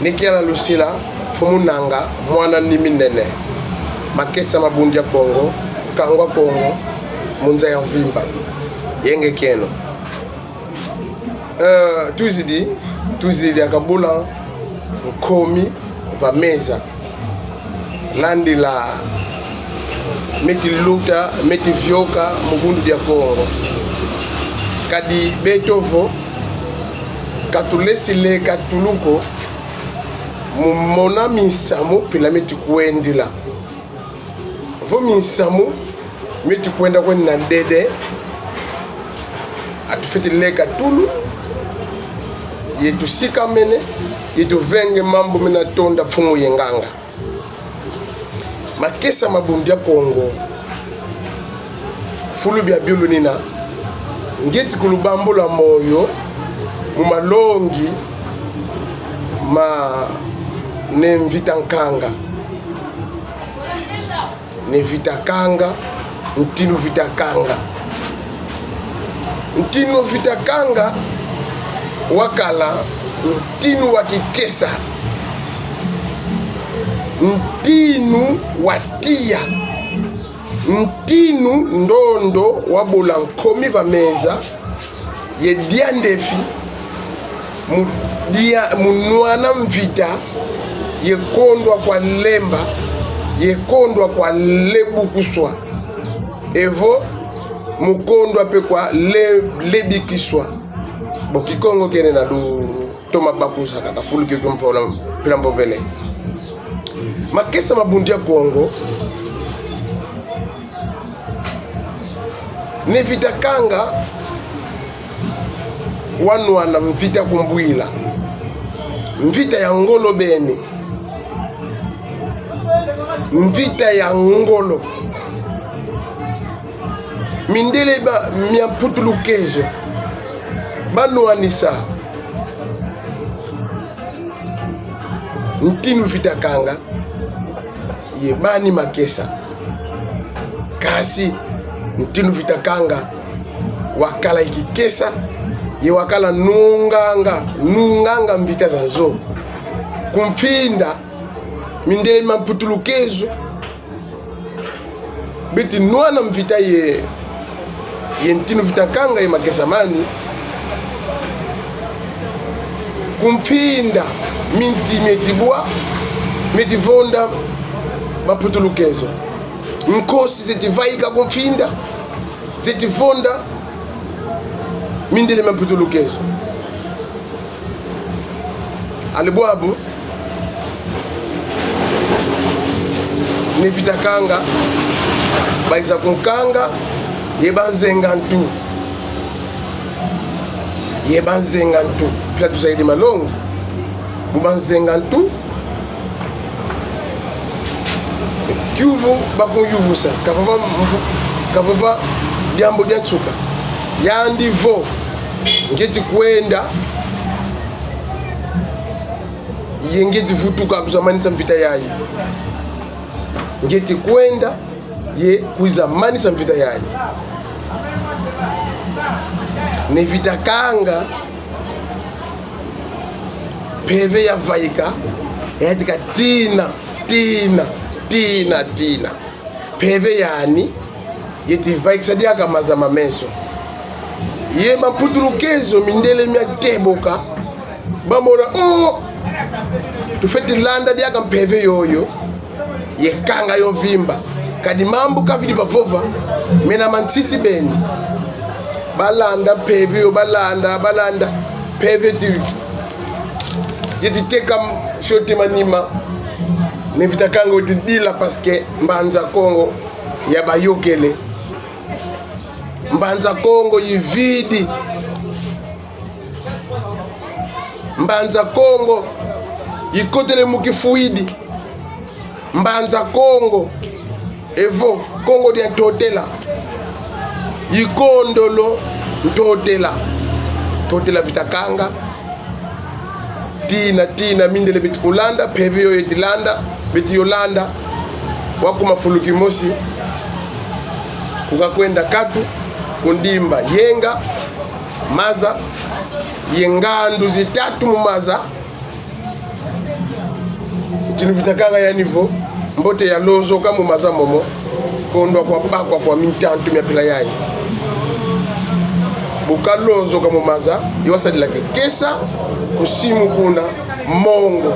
Nikiala Lucila fumunanga mwana niminene makesa mabundia Kongo kangwa Kongo munza ya vimba yenge keno tuzidi akabula nkomi va meza landi la meti luta meti vyoka mubundu dia Kongo kadi betovo katulesile katuluko mona misamu pila meti kuendila vo misamu meti kuenda kweni na dede atufeti leka tulu yetu sika mene yetu venge mambo mena tonda fumu yenganga makesa mabundia Kongo fulu bia biulu nina ngeti kulubambula moyo mumalongi ma ne mvitankanga ne vitakanga ntinu vitakanga ntinu vitakanga wakala ntinu wakikesa ntinu watia ntinu ndondo wabula nkomi va meza ye dia ndefi munuana mvita yekondwa kwa lemba yekondwa kwa lebukuswa evo mukondwa pe kwa lebikiswa bokikongo kene na du toma bakusa kata fulu kyo mfola pila mvovele makesa mabundia Kongo ni vitakanga wanuana mvita kumbwila mvita ya ngolo beni mvita ya ngolo mindele ba miaputulukezo banuanisa ntinu vitakanga yebani makesa kasi ntinu vitakanga wakala ikikesa ye wakala nunganga mvita zazo kumfinda mindele mamputulukezo biti nuana mvita ye ntinu vitakanga ye makesa mani kumfinda minti metibwa metivonda maputulukezo nkosi zetivaika kumfinda zetivonda mindele maputulukezo alibwabu ni vitakanga baiza kunkanga yebanzenga ntu pila tusaidi malongi bubanzenga ntu kyuvu bakuyuvusa kavava diambo dia tsuka yandivo ngeti kwenda yengeti vutuka kuzamanisa mvita yayi ngeti kwenda ye kuzamanisa mvita yayi ne vitakanga peve ya vaika yatika tina peve yani yeti vaiksadia kama za mameso ye maputulukezo mindele mya teboka bamona tufeti landa diaka mpeve yoyo ye kanga yo vimba kadi mambu kavidi vavova mena mansisi beni balanda peve yo balanda peve ti yeti teka shote manima nevita kanga uti dila paske mbanza Kongo ya bayokele mbanza Kongo yividi mbanza Kongo yikotele mukifuidi mbanza Kongo evo Kongo dia totela yikondolo totela vitakanga tina mindele biti kulanda peve yo yetilanda biti yolanda wakuma fuluki mosi kukakwenda katu kundimba yenga maza yengandu zitatu mumaza tinu vitakanga ya nivo mbote ya lozo kama mumaza momo kondwa kwa bakwa kwa mintantu mya pila yayi bukalozo kama mumaza iwasadila kekesa kusimu kuna mongo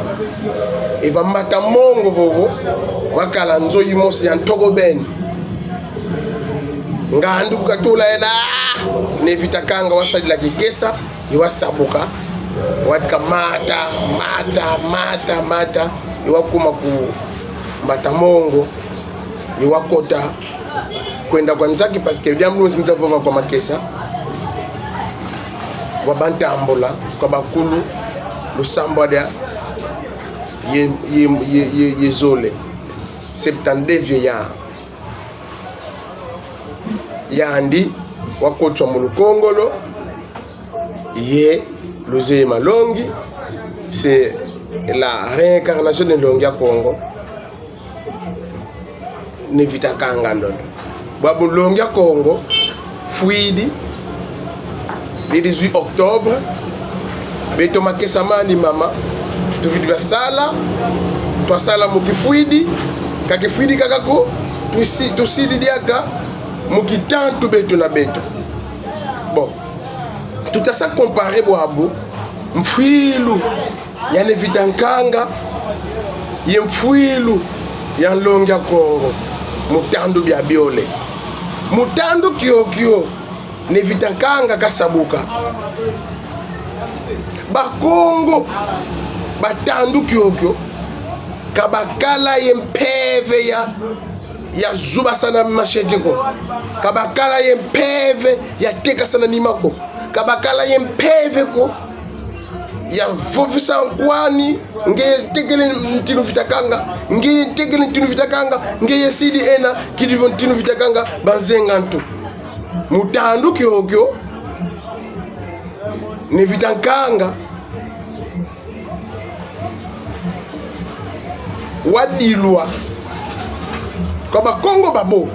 eva mata mongo vovo wakala nzoyi mosi ya ntogo beni ngandu kukatula ena nevitakanga wasadila kekesa iwasabuka watika mata iwakuma ku mata mongo iwakota kwenda kwa nzaki paske diambu zimtavova kwa makesa wabantambola kwa bakulu lusambo dia ye zole 72 vieillard yandi wakotwa mu Lukongolo ye Luzeye Malongi. C'est la réincarnation de Longia Congo nevita kanga ndondo babu Longia Congo fuidi le 18 octobre beto makesamani mama tuvidwa sala twasala mukifuidi kakifuidi kakako tusidi diaka mukitantu beto na beto bon tout ça comparé boabu mfuilu ya nevita nkanga ye mfuilu ya Longia Congo mutandu bya biole mutandu kyo nevita nkanga kasabuka bakongo batandu kyo kabakala ye mpeve ya zuba sana mashetiko kabakala ye mpeve ya teka sana nimako kabakala ye mpeve ko ya vovisa kwani nge tegele ntinu vitakanga nge yesidi ena kidivo ntinu vitakanga banzenga ntu mutandu kyo ni vitankanga wadilwa kwa bakongo babo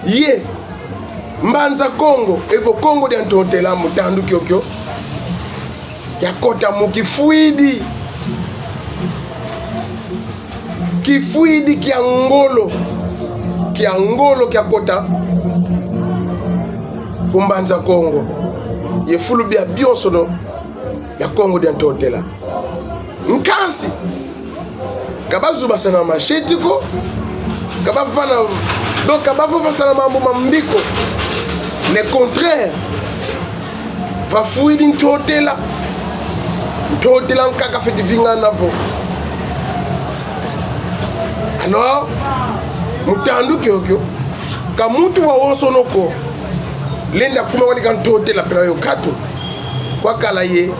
ye mbanza Kongo evo Kongo dia ntotela mutandu kyo yakota mukifuidi kiangolo kyakota kumbanza Kongo yefulu bia bionsono ya Kongo dia ntotela nkansi kabazuba sana mashetiko kabafana donc kabafo sana mambo mambiko le contraire va fuidi ntotela nkaka feti vinga navo alors mutandu kyo kamutu wa wonsonoko lenda kuma wali kan totela pela yo kato kwa kala ye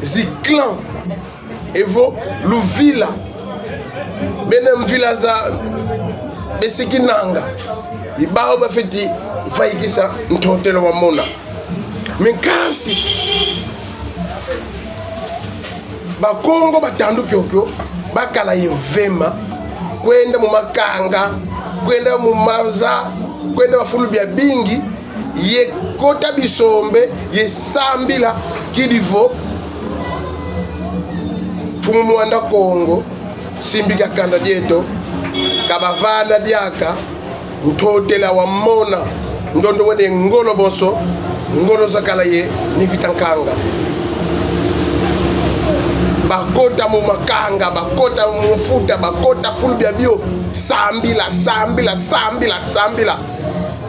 Ziklan evo Luvila benem vila za besikinanga ibao bafeti faikisa ntotelo wa mona minkasi bakongo batandu kyo bakala ye vema kwenda mu makanga kwenda mu maza kwenda bafulu bya bingi ye kota bisombe ye sambila kidivo fumu mwanda Kongo simbika kanda dieto kabavana diaka ntotela wa mona ndondo wene ngolo boso ngolo zakala ye ni vitankanga bakota mu makanga bakota mu futa bakota fulbia bio sambila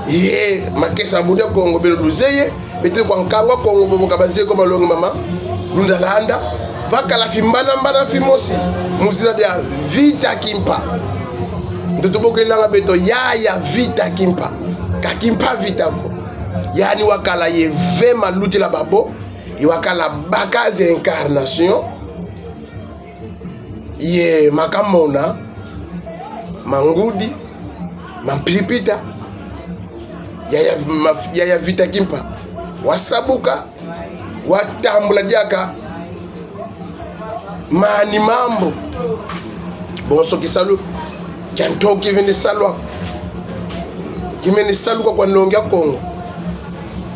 ye makesa mbudia Kongo belo luzeye bete kwa nkangwa Kongo bobo kabazeko balongi mama lundalanda vakala fimbana mbana fimosi muzina dia vita kimpa ndotoboke langa beto ya vita kimpa kakimpa vita ko yani wakala ye vema luti la babo iwakala bakaze incarnation ye makamona mangudi mampilipita ya vita kimpa wasabuka watambula diaka mani mambo bonso kisalu kanto kivene salwa kimene salu kwa nongia Kongo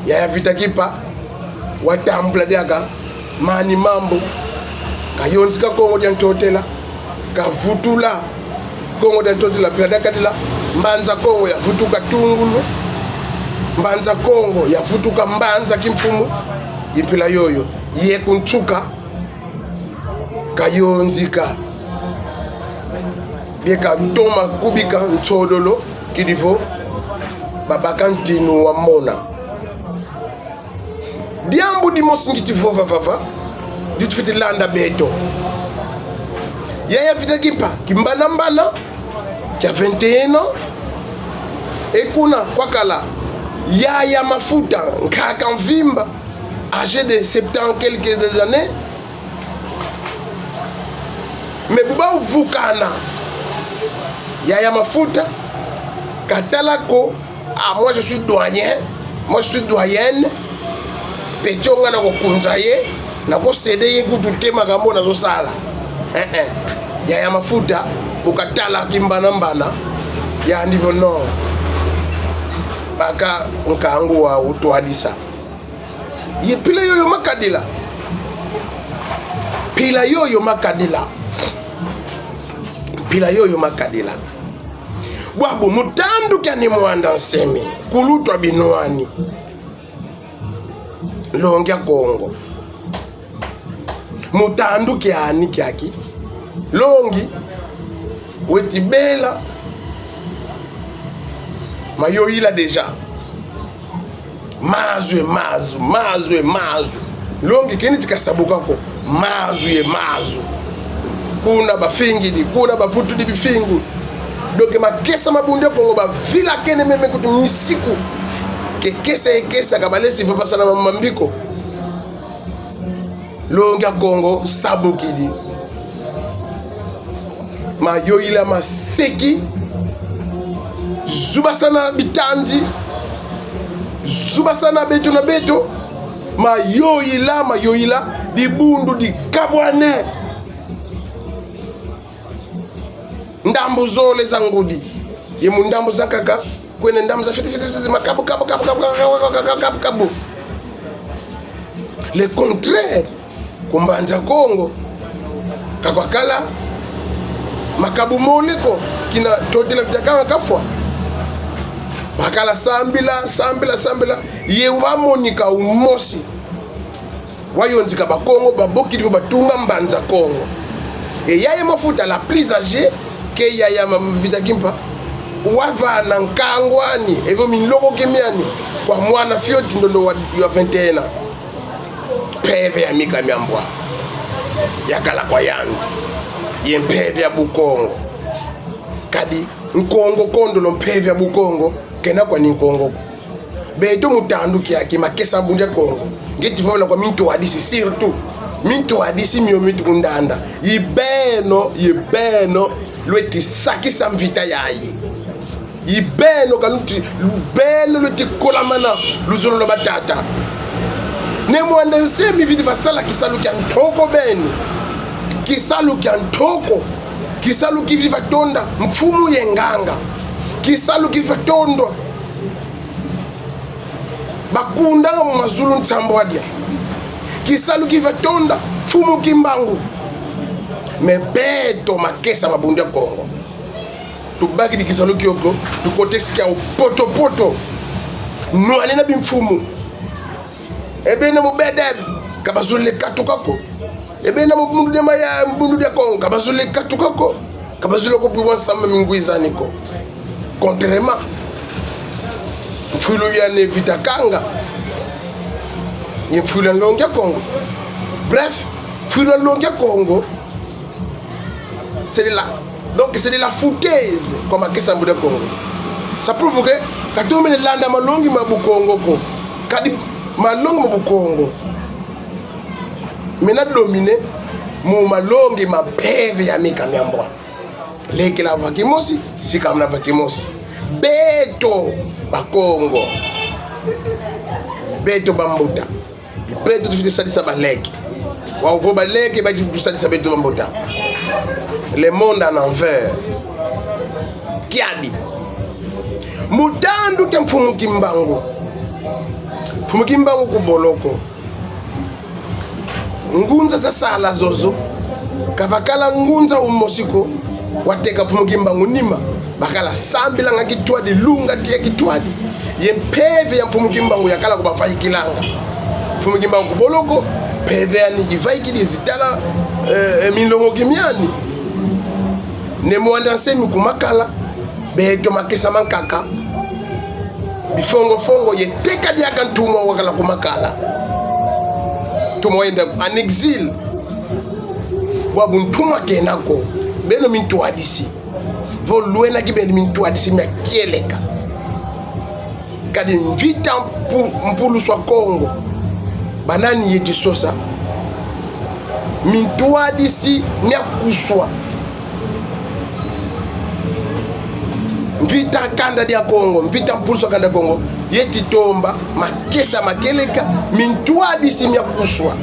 ya vita kimpa watambula diaka mani mambo kayonsika Kongo diantotela kavutula Kongo diantotela piladakadila mbanza Kongo ya vutuka tungulu mbanza Kongo ya vutuka mbanza kimfumu impila yoyo ye kuntuka kayonzika bieka toma kubika ntodolo kidivo babaka ntinu wa mona diambu dimosingiti vova vava ditufiti landa beto ya vita kimpa kimbana mbana kia 21 ans ekuna kwakala ya mafuta nkaka mvimba âgé de 70 quelques années mais buba uvukana ya mafuta katalako moi je suis doyenne petonga na kokunza ye na ko cede ye kutute makambo na zosala ya mafuta ukatala kimbana mbana ya niveau nord baka nkangu wa utwadisa ye pila yoyo makadila bwabu mutandu kyani mwanda nsemi kulutwa binwani longya Kongo mutandu kyani kyaki longi wetibela mayoila deja mazwe longi kini tikasabuka ko mazu kuna bafingidi kuna bafutu di bifingu doke makesa mabunde Kongo ba vila kene meme kutu misiku kekesa kabalesi vava sana mambiko longi ya Kongo sabukidi mayoila maseki zuba sana bitanzi zuba sana beto na beto mayoila dibundu di kabwane ndambu zole zangudi yemu ndambu zakaka kwene ndambu za fiti makabu kabu le contraire kumbanza Kongo kakwakala makabu moleko kina totela vitakanga kafwa bakala sambila ye wamonika umosi wayonzika bakongo babokili batunga mbanza Kongo et yaye mafuta la plus âgée que yaya vita kimpa wava na nkangwani evo minloko kemiani kwa mwana fioti ndondo wa 21 ans peve ya mika miambwa yakala kwa yandi ye mpeve ya Bukongo kadi nkongo kondolo mpeve ya Bukongo kena kwa ninkongo beto mutandu kiaki makesa mbunja Kongo ngeti vola kwa minto hadisi surtout minto hadisi miomitu kundanda yibeno lweti sakisa mvita yayi yibeno kaluti lubeno lweti kolamana luzolo batata ne mwanda nsemi vidi basala kisalu kya ntoko beni kisalu kya ntoko kisalu kivi vatonda mfumu yenganga kisalu kivi vatondwa bakundanga mu mazulu ntsambo wadia kisalu kivi vatonda mfumu kimbangu mebeto makesa mabunde Kongo tubaki dikisalo kioko tukoteksi kia poto poto nuane na bimfumu ebe na mubede kabazule katukako ebe na mundu de maya mundu de Congo kabazule katukako kabazule ko piwa sama mingwiza niko contrairement mfulu ya ne vitakanga ni mfulu longia Congo. Bref, mfulu longia Congo c'est de la foutaise comme à Kesambu de Congo. Ça prouve que quand on met l'anda malongi mabu Congo ko kadi malongi mabu Congo mena dominé mu malongi mapeve ya mikamiambwa leki la vakimosi si kamna vakimosi beto ba Congo beto bambuta beto tufite sadisa baleki wa uvo baleki ba tu sadisa beto bambuta le monde en envers kiadi mutandu ke mfumu kimbangu kuboloko ngunza sasa la zozo kavakala ngunza umosiko wateka mfumu kimbangu nima bakala sambila nga kitwadi lunga tia kitwadi yempeve ya mfumu kimbangu yakala kubafai kilanga mfumu kimbangu kuboloko peve yani jivaiki zitala milongo kimiani ne mwandase mikumakala beto makesa mankaka bifongo fongo yeteka diaka ntumwa wakala kumakala tumoenda en exil wabu ntuma kenako beno mintu adisi vo luena ki beno mintu adisi mekieleka kadi mvita mpulu swa Congo banani yeti sosa mintu adisi nyakuswa mvita kanda dia Congo mvita mpulso kanda Congo yeti tomba makesa makeleka mintua disi mya kuswa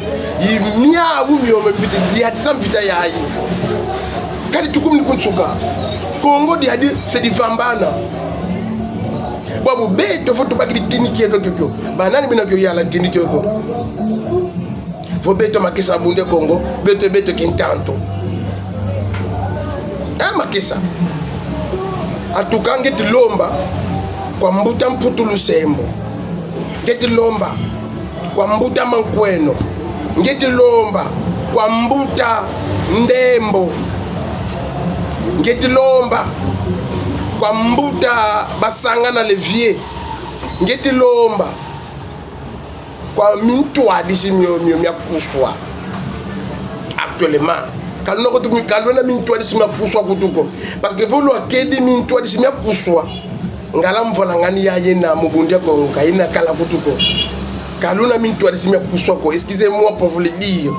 yimya wumyo mvita dia mvita yayi kadi tukumni kunsuka Congo dia di se divambana babu beto foto bakidi tiniki ekokyo banani binakyo yala tiniki ekoko fo beto makesa bunde Congo beto kintanto makesa atuka ngeti lomba kwa mbuta mputu lusembo ngeti lomba kwa mbuta mankweno ngeti lomba kwa mbuta ndembo ngeti lomba kwa mbuta basanga na levier ngeti lomba kwa mintu adisi mya kuswa actuellement kalona ko tumi kalona mintu adisi mya kuswa kutuko parce que volo akedi mintu adisi mya kuswa ngala mvola ngani yaye na mubundia ko kaina kala kutuko kalona mintu adisi mya kuswa ko excusez-moi pour vous le dire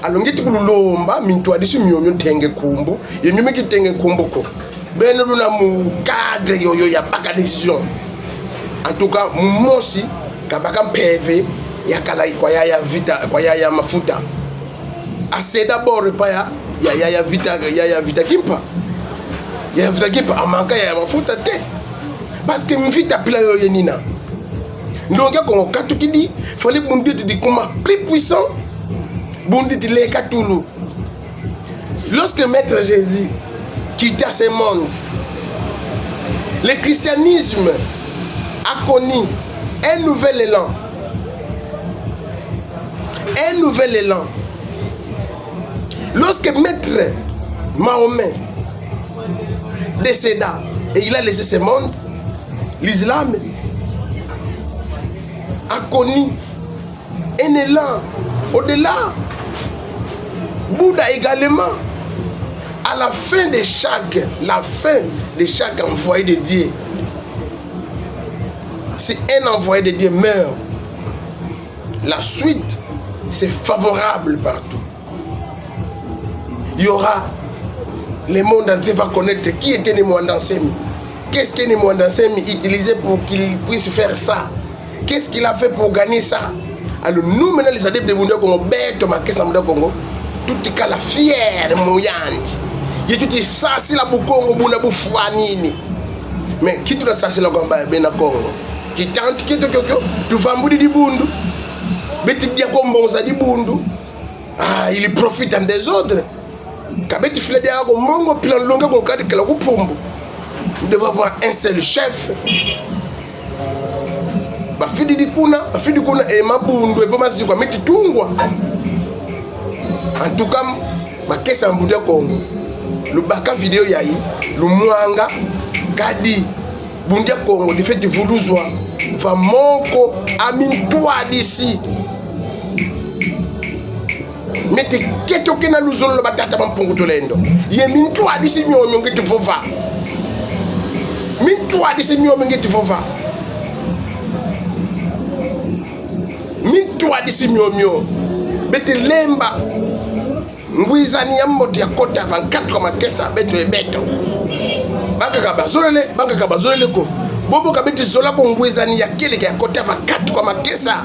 alongeti kulomba mintu adisi myomyo tenge kumbu yenyume kitenge kumbu ko bene luna mu cadre yoyo ya baka décision en tout cas mumosi kabaka PV ya kala kwa ya vita kwa ya mafuta assez d'abord pa ya vita kimpa ya vita kimpa amanka ya mafuta te parce que mvita pila yo yenina ndonga ko katukidi fallait bundi di kuma plus puissant bundi di le katulu lorsque maître Jésus quitta ce monde le christianisme a connu un nouvel élan. Un nouvel élan. Lorsque Maître Mahomet décéda et il a laissé ce monde, l'islam a connu un élan au-delà. Bouddha également, à la fin de chaque envoyé de Dieu, si un envoyé de Dieu meurt, la suite, c'est favorable partout. Il y aura, le monde entier va connaître qui était Nemwanda Nsemi. Qu'est-ce que Nemwanda Nsemi utilisait pour qu'il puisse faire ça? Qu'est-ce qu'il a fait pour gagner ça? Alors nous, maintenant, les adeptes de Bunda Congo, bête, ma caisse en Congo, tout est qu'à la fière moyande. Il y a tout ça, c'est la Boukongo, Bunda Boufouanini. Mais qui tout ça, c'est la Gamba, Bena Congo? Qui tente qui tu vas mourir du bundu beti dia kombonza di bundu il profite en désordre Kabeti filé de ago mongo plan longa ko kadi kala ko pombo. Nous devons avoir un seul chef. Bafidi dikuna e mabundu evo mazikwa miti tungwa. En tout cas, ma kesa mbunde Congo. Le baka vidéo yayi, le mwanga kadi bunde Congo de fait vuduzwa. Va moko amin toi d'ici. Mete keto kena luzolo lo batata bampungu tolendo. Ye min toi d'ici myo ngeti fova. Min toi d'ici myo ngeti fova. Min toi d'ici myo. Bete lemba. Ngwizani ya mbote ya kota 24 makesa beto e beto. Banga kabazolele ko. Bobo kabeti zola ko ngwizani ya kele ya kota 24 kwa makesa.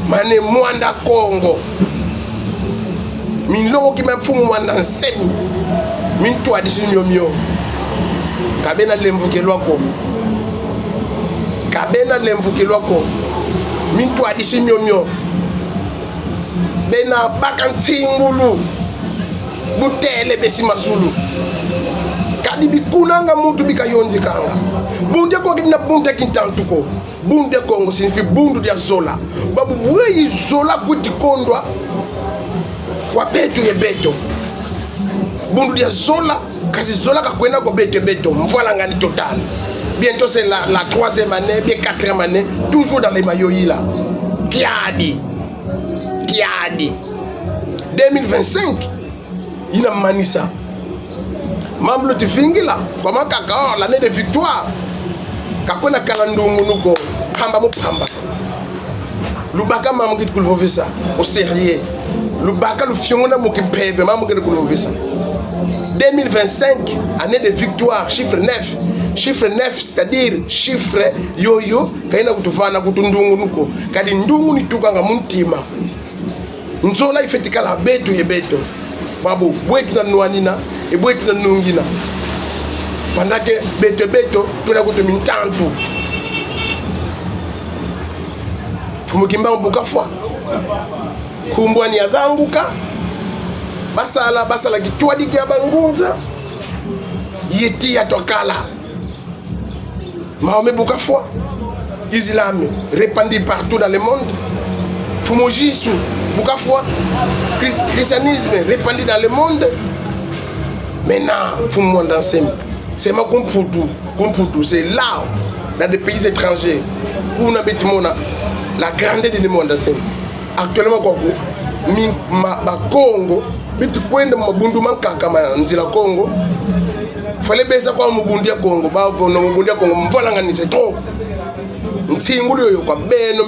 Mane mwanda Congo. Milongo ki mfumu mwanda nsemi. Mintu adisi myo. Kabena lemvukelwa ko. Mintu adisi myo. Bena bakantingulu butele besi mazulu kadi bikunanga muntu bikayonzi kanga bunde ko kidina bunde kintantuko bunde Congo signifie bundu dia zola babu bweyi zola kuti kondwa kwa beto ye beto bundu dia zola kasi zola kakwenda ko beto mvola ngani total bientôt c'est la 3e année bien 4e année toujours dans les maillots là Kiadi 2025 ina manisa mamlo tifingila kwa makaka l'année de victoire kakona kalandungu nuko pamba mupamba lubaka mamungit kulvovisa au sérieux lubaka lu fiongona mukipeve mamungit kulvovisa 2025 année de victoire chiffre 9 c'est-à-dire chiffre yoyo kaina kutufana kutundungu nuko kadi ndungu nitukanga muntima nzola ifetikala beto ye beto babu bwetu na nuanina e bwetu na nungina pandake beto tuna kutumintantu fumukimba mbuka fwa kumbwani yazanguka basala kitwadi kya bangunza yeti atokala Mahomet buka fwa islam répandu partout dans le monde Fumojisu buka fwa christianisme répandu dans le monde. Maintenant Fumondansem c'est ma kumputu c'est là dans des pays étrangers pour na betimona la grandeur du monde actuellement quoi ma Congo bitu kwenda mabundu mankaka nzila Congo fallait besa kwa mubundu ya Congo bavo no mubundu ya Congo mvolanga ni c'est trop ntsingulu yo kwa beno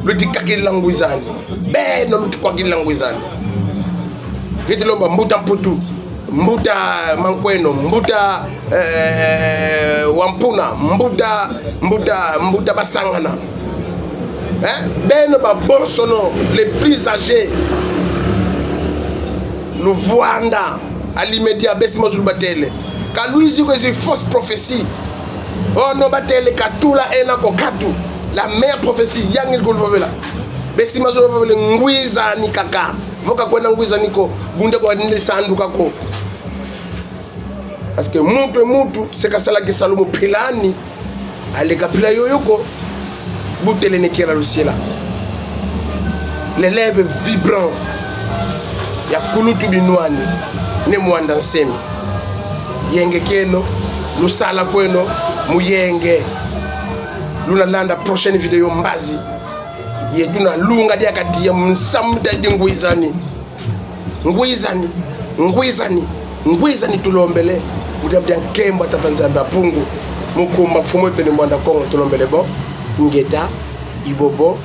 lutikakila ngwizani beno lutikakila ngwizani kitilomba mbuta mputu mbuta mankweno mbuta wampuna mbuta basangana beno ba bonsono les plus âgés le Voanda alimedia besimo batele kaluizi ko c'est fausse prophétie oh no batele katula ena ko katu la meilleure prophétie yangil ko vovela besimo vovela ngwiza ni kaka voka kwenda ngwiza niko bunde ko ndile sanduka ko parce que mutu c'est kasala kisalumu pilani aleka pila yoyoko butele ne kira luciela les lèvres vibrants ya kulutu binwani ne mwanda nsemi yenge keno lusala kweno muyenge luna landa prochaine vidéo mbazi yetuna lunga dia kati ya msamda ngwizani tulombele udabdia kemba tapanzamba pungu mukumba fumo tene mwanda Kongo tulombele bo ngeta ibobo